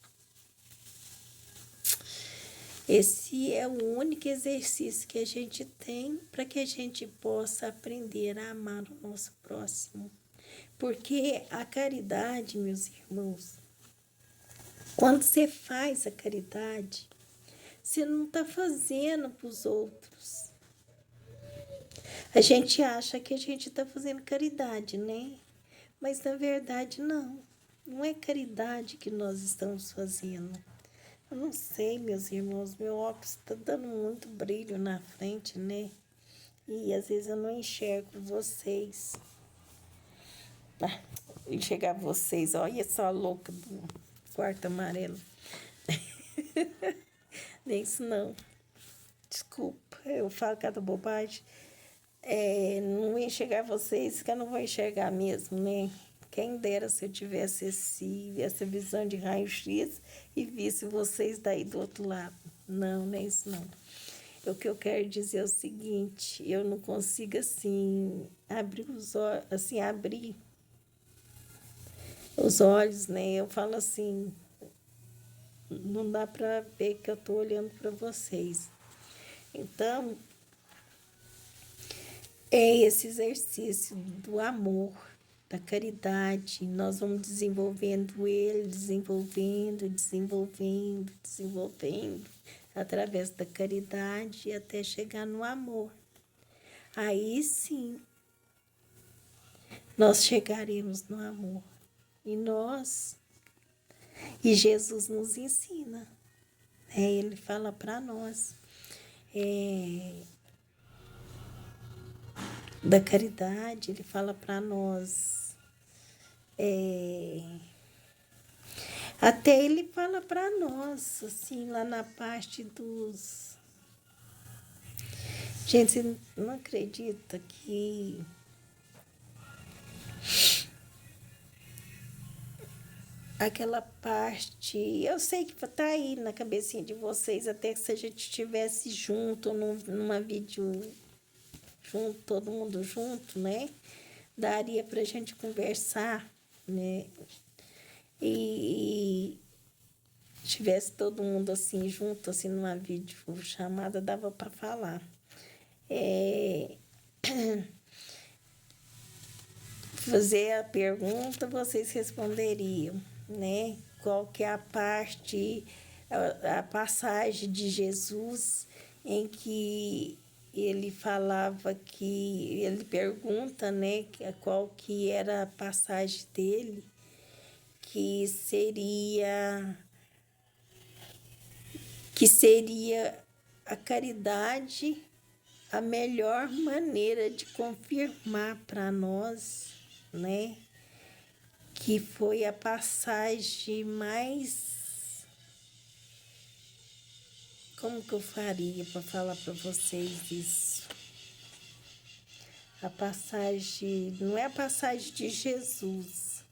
Esse é o único exercício que a gente tem para que a gente possa aprender a amar o nosso próximo. Porque a caridade, meus irmãos, quando você faz a caridade, você não está fazendo para os outros. A gente acha que a gente está fazendo caridade, né? Mas, na verdade, não. Não é caridade que nós estamos fazendo. Eu não sei, meus irmãos, meu óculos está dando muito brilho na frente, né? E, às vezes, eu não enxergo vocês. Enxergar vocês, olha só a louca do quarto amarelo. Nem isso, não. Desculpa, eu falo cada bobagem. Não enxergar vocês, que eu não vou enxergar mesmo, né? Quem dera se eu tivesse essa visão de raio-x e visse vocês daí do outro lado. Não, nem isso não. O que eu quero dizer é o seguinte, eu não consigo, assim, abrir os olhos, né? Eu falo assim, não dá para ver que eu estou olhando para vocês. Então, é esse exercício do amor, da caridade. Nós vamos desenvolvendo ele, desenvolvendo, através da caridade até chegar no amor. Aí sim, nós chegaremos no amor. E Jesus nos ensina, né? Ele fala para nós da caridade, ele fala para nós. Até ele fala para nós, assim, lá na parte dos... Gente, você não acredita que aquela parte, eu sei que tá aí na cabecinha de vocês, até que se a gente estivesse junto, numa vídeo junto, todo mundo junto, né? Daria pra gente conversar, né? E tivesse todo mundo assim, junto, assim, numa vídeo chamada, dava para falar. Fazer a pergunta, vocês responderiam, né? Qual que é a parte, a passagem de Jesus em que ele falava que, ele pergunta, né, qual que era a passagem dele, que seria a caridade a melhor maneira de confirmar para nós, né, que foi a passagem mais... Como que eu faria para falar para vocês isso? A passagem, não é a passagem de Jesus,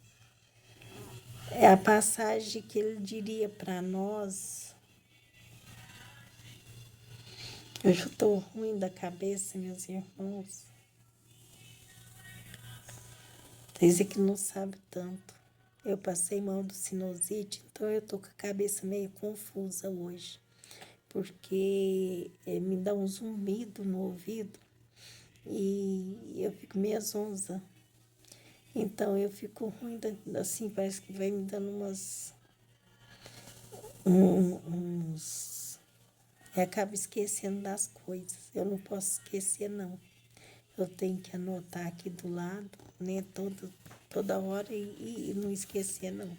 é a passagem que ele diria para nós. Eu já estou ruim da cabeça, meus irmãos. Dizem que não sabe tanto. Eu passei mal do sinusite, então eu tô com a cabeça meio confusa hoje. Porque me dá um zumbido no ouvido. e eu fico meio zonza. Então eu fico ruim, assim, parece que vai me dando uns. Eu acabo esquecendo das coisas. Eu não posso esquecer, não. Eu tenho que anotar aqui do lado, né, toda hora e não esquecer, não.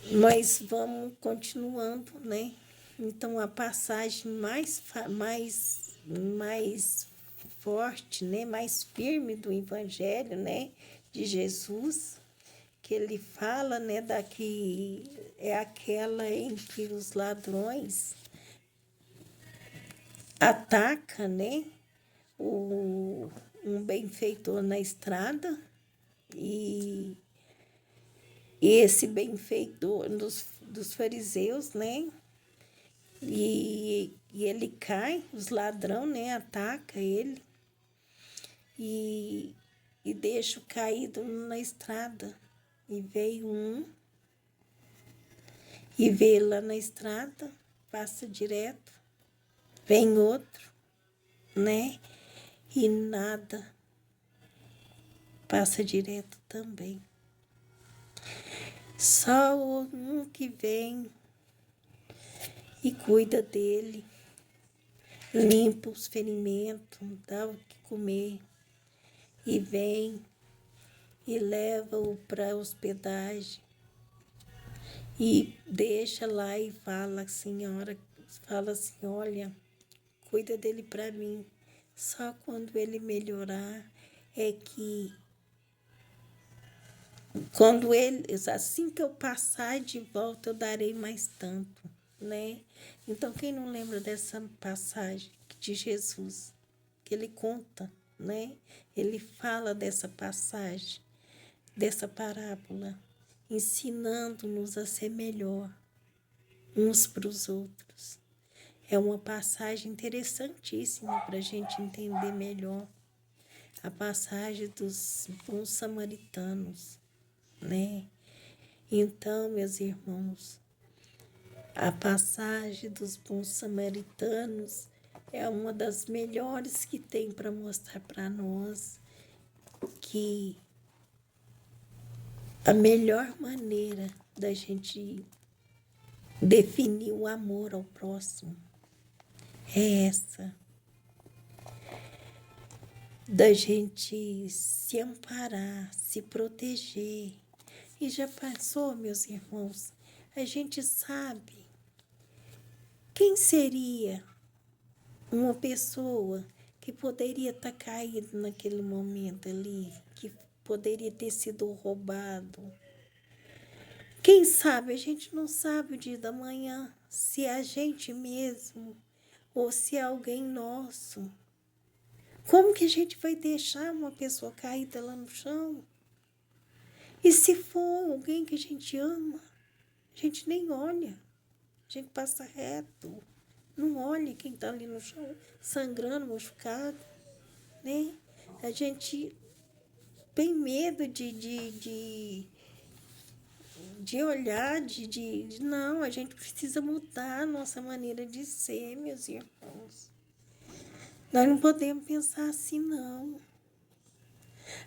Mas vamos continuando, né? Então, a passagem mais forte, né? Mais firme do Evangelho, né? De Jesus, que ele fala, né? Que é aquela em que os ladrões atacam, né? Um benfeitor na estrada e esse benfeitor dos fariseus, né? E ele cai, os ladrões, né? Ataca ele e deixa caído na estrada. E veio um e vê lá na estrada, passa direto, vem outro, né? E nada, passa direto também. Só um que vem e cuida dele, limpa os ferimentos, dá o que comer, e vem e leva-o para a hospedagem, e deixa lá e fala, fala assim, olha, cuida dele para mim, só quando ele melhorar é que, assim que eu passar de volta, eu darei mais tanto, né? Então, quem não lembra dessa passagem de Jesus, que ele conta, né? Ele fala dessa passagem, dessa parábola, ensinando-nos a ser melhor uns para os outros. É uma passagem interessantíssima para a gente entender melhor a passagem dos bons samaritanos, né? Então, meus irmãos, a passagem dos bons samaritanos é uma das melhores que tem para mostrar para nós que a melhor maneira da gente definir o amor ao próximo é essa, da gente se amparar, se proteger. E já passou, meus irmãos, a gente sabe quem seria uma pessoa que poderia estar caído naquele momento ali, que poderia ter sido roubado. Quem sabe, a gente não sabe o dia da manhã, se é a gente mesmo ou se é alguém nosso. Como que a gente vai deixar uma pessoa caída lá no chão? E se for alguém que a gente ama, a gente nem olha, a gente passa reto. Não olha quem está ali no chão, sangrando, machucado, né? A gente tem medo de olhar, Não, a gente precisa mudar a nossa maneira de ser, meus irmãos. Nós não podemos pensar assim, não.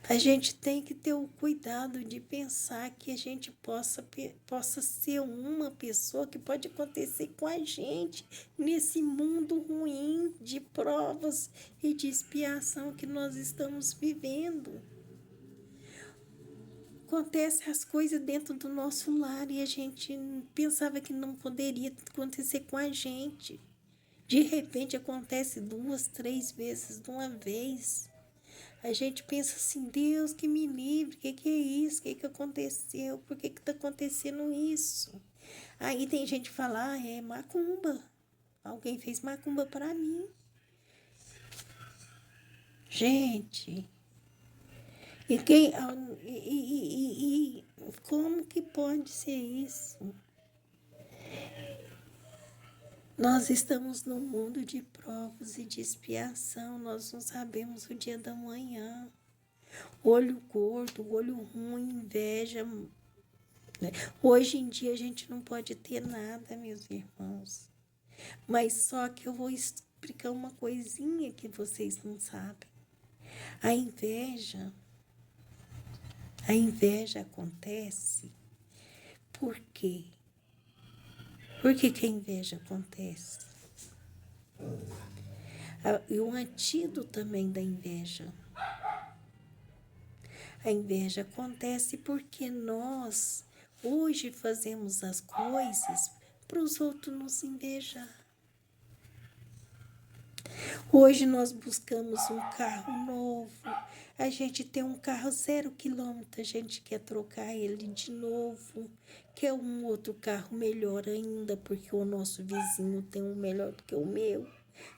A gente tem que ter o cuidado de pensar que a gente possa ser uma pessoa que pode acontecer com a gente nesse mundo ruim de provas e de expiação que nós estamos vivendo. Acontecem as coisas dentro do nosso lar e a gente pensava que não poderia acontecer com a gente. De repente acontece 2, 3 vezes de uma vez. A gente pensa assim, Deus que me livre, o que é isso? O que aconteceu? Por que está acontecendo isso? Aí tem gente que fala, é macumba. Alguém fez macumba para mim. Gente, e como que pode ser isso? Nós estamos num mundo de provas e de expiação, nós não sabemos o dia da manhã. Olho gordo, olho ruim, inveja, né? Hoje em dia a gente não pode ter nada, meus irmãos. Mas só que eu vou explicar uma coisinha que vocês não sabem. A inveja acontece por quê? Por que a inveja acontece? E o antídoto também da inveja. A inveja acontece porque nós hoje fazemos as coisas para os outros nos invejar. Hoje nós buscamos um carro novo, a gente tem um carro 0 quilômetro, a gente quer trocar ele de novo, quer um outro carro melhor ainda, porque o nosso vizinho tem um melhor do que o meu.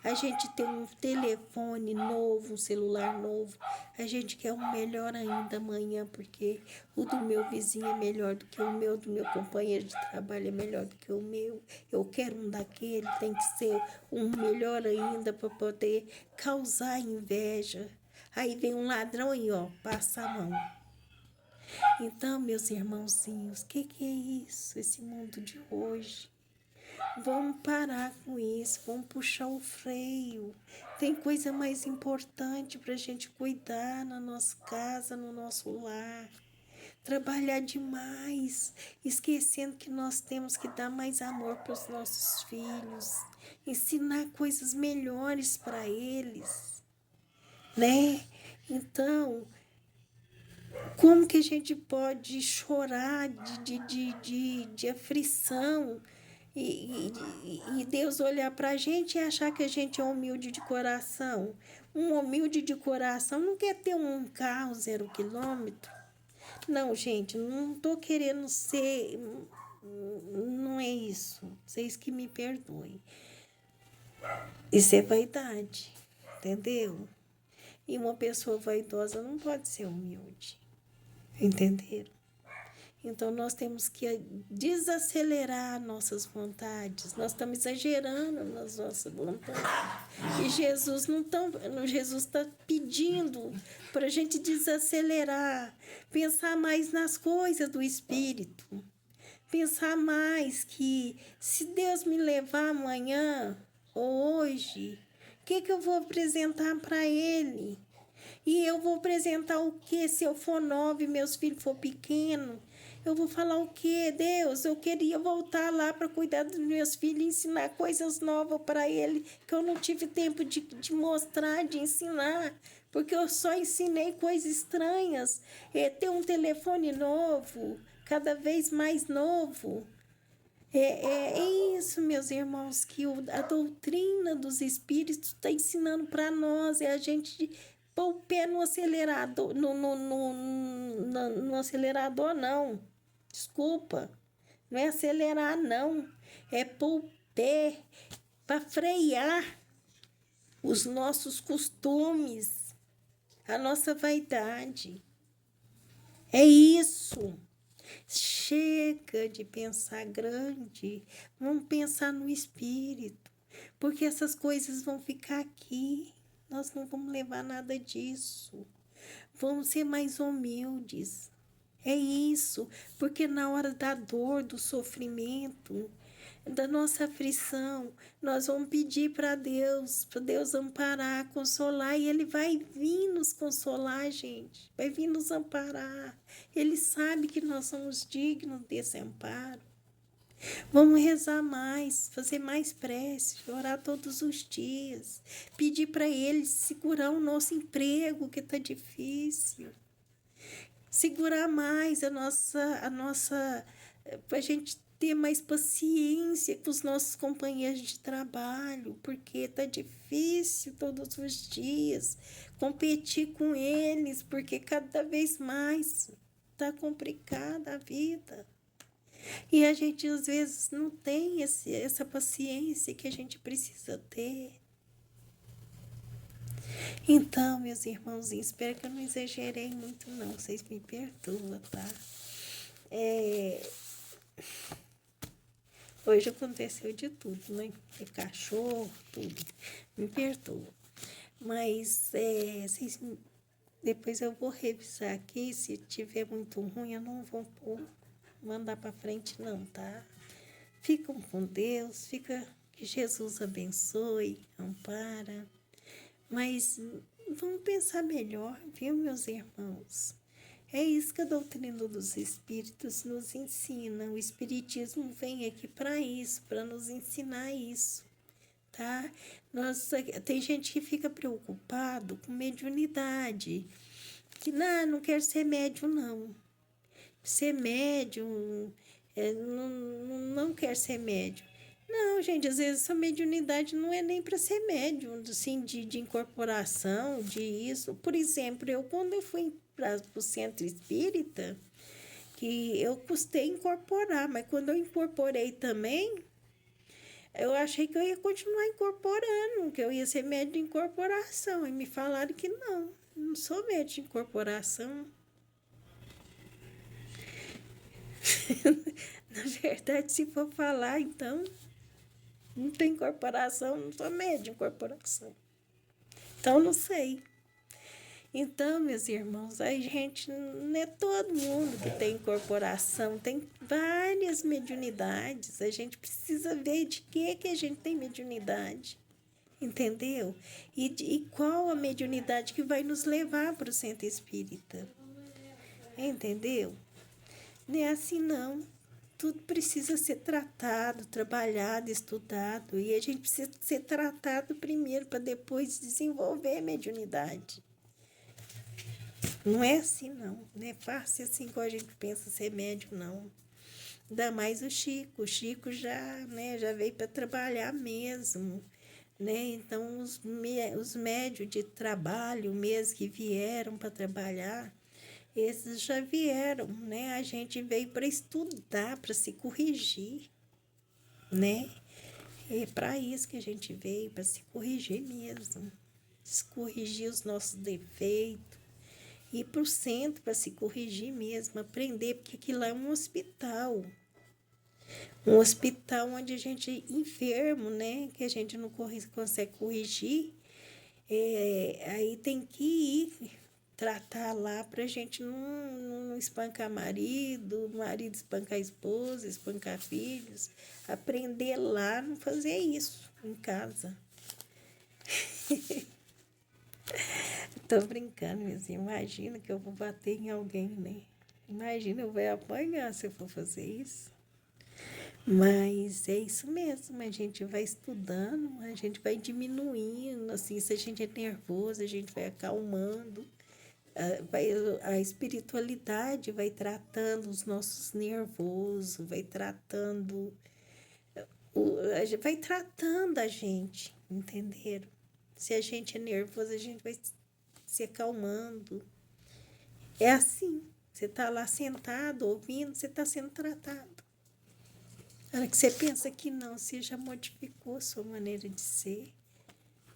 A gente tem um telefone novo, um celular novo, a gente quer um melhor ainda amanhã, porque o do meu vizinho é melhor do que o meu, do meu companheiro de trabalho é melhor do que o meu. Eu quero um daquele, tem que ser um melhor ainda para poder causar inveja. Aí vem um ladrão aí, ó, passa a mão. Então, meus irmãozinhos, o que é isso, esse mundo de hoje? Vamos parar com isso, vamos puxar o freio. Tem coisa mais importante para a gente cuidar na nossa casa, no nosso lar. Trabalhar demais, esquecendo que nós temos que dar mais amor para os nossos filhos, ensinar coisas melhores para eles, né? Então, como que a gente pode chorar de aflição e Deus olhar para a gente e achar que a gente é humilde de coração? Um humilde de coração não quer ter um carro 0 quilômetro. Não, gente, não estou querendo ser... Não é isso. Vocês que me perdoem. Isso é vaidade, entendeu? E uma pessoa vaidosa não pode ser humilde. Entenderam? Então, nós temos que desacelerar nossas vontades. Nós estamos exagerando nas nossas vontades. E Jesus está pedindo para a gente desacelerar, pensar mais nas coisas do Espírito. Pensar mais que se Deus me levar amanhã ou hoje, o que eu vou apresentar para Ele? E eu vou apresentar o quê? Se eu for 9 e meus filhos for pequenos, eu vou falar o quê? Deus, eu queria voltar lá para cuidar dos meus filhos e ensinar coisas novas para ele, que eu não tive tempo de mostrar, de ensinar, porque eu só ensinei coisas estranhas. Ter um telefone novo, cada vez mais novo. É isso, meus irmãos, que a doutrina dos Espíritos está ensinando para nós, é a gente pôr o pé no acelerador, no acelerador, não. Desculpa, não é acelerar, não. É pôr o pé para frear os nossos costumes, a nossa vaidade. É isso. Chega de pensar grande, vamos pensar no espírito, porque essas coisas vão ficar aqui, nós não vamos levar nada disso, vamos ser mais humildes, é isso, porque na hora da dor, do sofrimento, da nossa aflição, nós vamos pedir para Deus amparar, consolar, e Ele vai vir nos consolar, gente, vai vir nos amparar. Ele sabe que nós somos dignos desse amparo. Vamos rezar mais, fazer mais prece, orar todos os dias, pedir para Ele segurar o nosso emprego, que está difícil, segurar mais a nossa, para a gente ter mais paciência com os nossos companheiros de trabalho, porque está difícil todos os dias competir com eles, porque cada vez mais está complicada a vida. E a gente, às vezes, não tem essa paciência que a gente precisa ter. Então, meus irmãozinhos, espero que eu não exagerei muito, não. Vocês me perdoam, tá? Hoje aconteceu de tudo, né? De cachorro, tudo. Me perdoa. Mas depois eu vou revisar aqui. Se tiver muito ruim, eu não vou mandar para frente, não, tá? Ficam com Deus, fica Que Jesus abençoe, ampara. Mas vamos pensar melhor, viu, meus irmãos? É isso que a doutrina dos Espíritos nos ensina. O Espiritismo vem aqui para isso, para nos ensinar isso, tá? Tem gente que fica preocupado com mediunidade, que não quer ser médium, não. Ser médium, não quer ser médium. Não, gente, às vezes essa mediunidade não é nem para ser médium, assim, de incorporação, de isso. Por exemplo, quando eu fui para o centro espírita, que eu custei incorporar, mas quando eu incorporei também, eu achei que eu ia continuar incorporando, que eu ia ser médium de incorporação. E me falaram que não sou médium de incorporação. Na verdade, se for falar, então, não tem incorporação, não sou médium de incorporação. Então, não sei. Então, meus irmãos, a gente não é todo mundo que tem incorporação, tem várias mediunidades. A gente precisa ver de que a gente tem mediunidade, entendeu? E qual a mediunidade que vai nos levar para o centro espírita, entendeu? Não é assim, não. Tudo precisa ser tratado, trabalhado, estudado. E a gente precisa ser tratado primeiro para depois desenvolver a mediunidade. Não é assim, não. Não é fácil assim como a gente pensa ser médico, não. Ainda mais o Chico. O Chico já veio para trabalhar mesmo, né? Então, os médios de trabalho mesmo que vieram para trabalhar, esses já vieram, né? A gente veio para estudar, para se corrigir, né? É para isso que a gente veio, para se corrigir mesmo. Se corrigir os nossos defeitos. Ir para o centro para se corrigir mesmo, aprender, porque aquilo lá é um hospital. Um hospital onde a gente enfermo, né? Que a gente não consegue corrigir. Aí tem que ir tratar lá para a gente não espancar marido espancar esposa, espancar filhos. Aprender lá, não fazer isso em casa. Tô brincando, mas imagina que eu vou bater em alguém, né? Imagina, eu vou apanhar se eu for fazer isso. Mas é isso mesmo, a gente vai estudando, a gente vai diminuindo, assim, se a gente é nervoso, a gente vai acalmando. A espiritualidade vai tratando os nossos nervosos, vai tratando a gente, entenderam? Se a gente é nervoso, a gente vai se acalmando. É assim, você está lá sentado, ouvindo, você está sendo tratado. Na hora que você pensa que não, você já modificou a sua maneira de ser,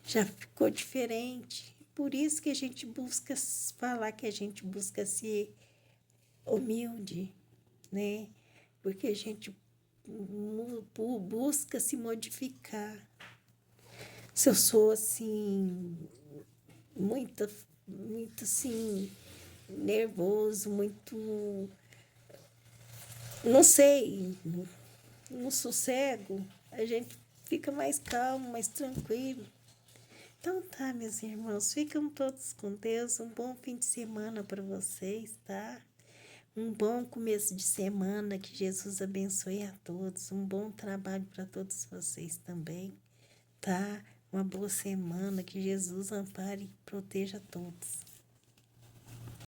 já ficou diferente. Por isso que a gente busca falar, que a gente busca ser humilde, né? Porque a gente busca se modificar. Se eu sou assim, muito assim, nervoso, muito, não sei, no sossego, a gente fica mais calmo, mais tranquilo. Então tá, meus irmãos, ficam todos com Deus, um bom fim de semana para vocês, tá? Um bom começo de semana, que Jesus abençoe a todos, um bom trabalho para todos vocês também, tá? Uma boa semana, que Jesus ampare e proteja todos.